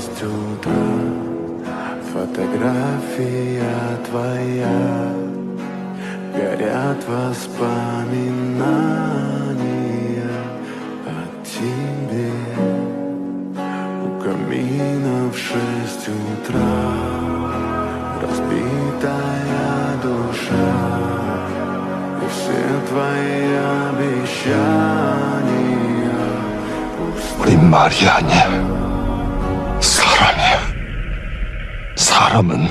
6 утра. Фотография твоя, горят воспоминания о тебе. У камина в 6 утра разбитая душа, и все твои обещания пусты. 우린 말이 아니야. 사람이야. 사람은